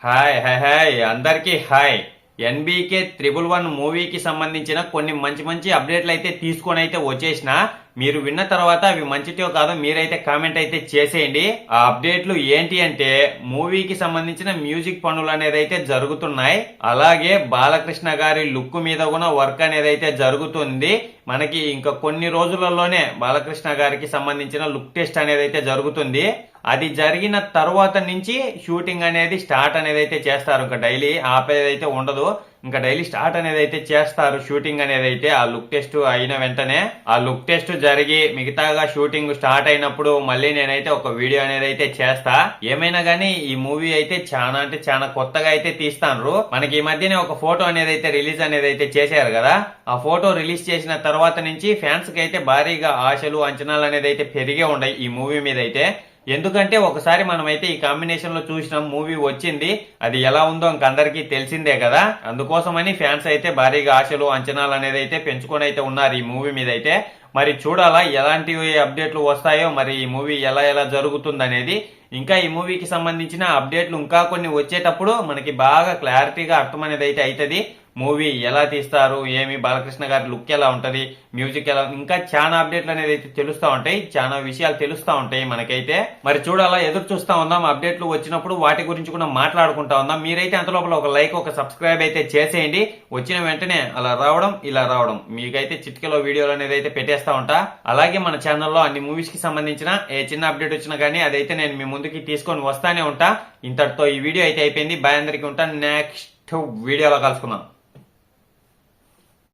Hi hi hi అందరికీ hi. NBK 111 మూవీకి సంబంధించిన కొన్ని మంచి మంచి అప్డేట్లు అయితే తీసుకొని అయితే వచ్చేసిన మీరు విన్న తర్వాత అవి మంచితో కాదో మీరైతే కామెంట్ అయితే చేసేయండి. ఆ అప్డేట్లు ఏంటి అంటే మూవీకి సంబంధించిన మ్యూజిక్ పనులు అనేది అయితే జరుగుతున్నాయి. అలాగే బాలకృష్ణ గారి లుక్ మీద కూడా వర్క్ అనేది అయితే జరుగుతుంది. మనకి ఇంకా కొన్ని రోజులలోనే బాలకృష్ణ గారికి సంబంధించిన లుక్ టెస్ట్ అనేది అయితే జరుగుతుంది. అది జరిగిన తర్వాత నుంచి షూటింగ్ అనేది స్టార్ట్ అనేది అయితే చేస్తారు. ఇంకా డైలీ ఆపేదైతే ఉండదు. ఇంకా డైలీ స్టార్ట్ అనేది అయితే చేస్తారు షూటింగ్ అనేది అయితే. ఆ లుక్ టెస్ట్ అయిన వెంటనే ఆ లుక్ టెస్ట్ జరిగి మిగతాగా షూటింగ్ స్టార్ట్ అయినప్పుడు మళ్ళీ నేనైతే ఒక వీడియో అనేది అయితే చేస్తా. ఏమైనా గానీ ఈ మూవీ అయితే చాలా అంటే చాలా కొత్తగా అయితే తీస్తాను. మనకి ఈ మధ్యనే ఒక ఫోటో అనేది అయితే రిలీజ్ అనేది అయితే చేశారు కదా. ఆ ఫోటో రిలీజ్ చేసిన తర్వాత నుంచి ఫ్యాన్స్ కి అయితే భారీగా ఆశలు అంచనాలు అనేది అయితే పెరిగే ఉన్నాయి ఈ మూవీ మీద అయితే. ఎందుకంటే ఒకసారి మనమైతే ఈ కాంబినేషన్ లో చూసిన మూవీ వచ్చింది, అది ఎలా ఉందో ఇంకందరికీ తెలిసిందే కదా. అందుకోసమని ఫ్యాన్స్ అయితే భారీగా ఆశలు అంచనాలు అనేది అయితే పెంచుకొని అయితే ఉన్నారు ఈ మూవీ మీద అయితే. మరి చూడాలా ఎలాంటి అప్డేట్లు వస్తాయో, మరి ఈ మూవీ ఎలా ఎలా జరుగుతుంది అనేది. ఇంకా ఈ మూవీకి సంబంధించిన అప్డేట్లు ఇంకా కొన్ని వచ్చేటప్పుడు మనకి బాగా క్లారిటీగా అర్థం అనేది అయితే అవుతుంది. మూవీ ఎలా తీస్తారు, ఏమి బాలకృష్ణ గారి లుక్ ఎలా ఉంటది, మ్యూజిక్ ఎలా, ఇంకా చాలా అప్డేట్లు అనేది అయితే తెలుస్తూ ఉంటాయి. చాలా విషయాలు తెలుస్తూ ఉంటాయి మనకైతే. మరి చూడాలా, ఎదురు చూస్తా ఉందాం. అప్డేట్లు వచ్చినప్పుడు వాటి గురించి కూడా మాట్లాడుకుంటా ఉందాం. మీరైతే అంత లోపల ఒక లైక్ ఒక సబ్స్క్రైబ్ అయితే చేసేయండి. వచ్చిన వెంటనే అలా రావడం ఇలా రావడం మీకైతే చిటికెలో వీడియోలు అనేది అయితే పెట్టేస్తా ఉంటా. అలాగే మన ఛానల్లో అన్ని మూవీస్ కి సంబంధించిన ఏ చిన్న అప్డేట్ వచ్చినా కానీ అదైతే నేను మీ ముందుకి తీసుకొని వస్తానే ఉంటా. ఇంతటితో ఈ వీడియో అయితే అయిపోయింది. బాయ్ అందరికీ ఉంటా. నెక్స్ట్ వీడియోలో కలుసుకుందాం.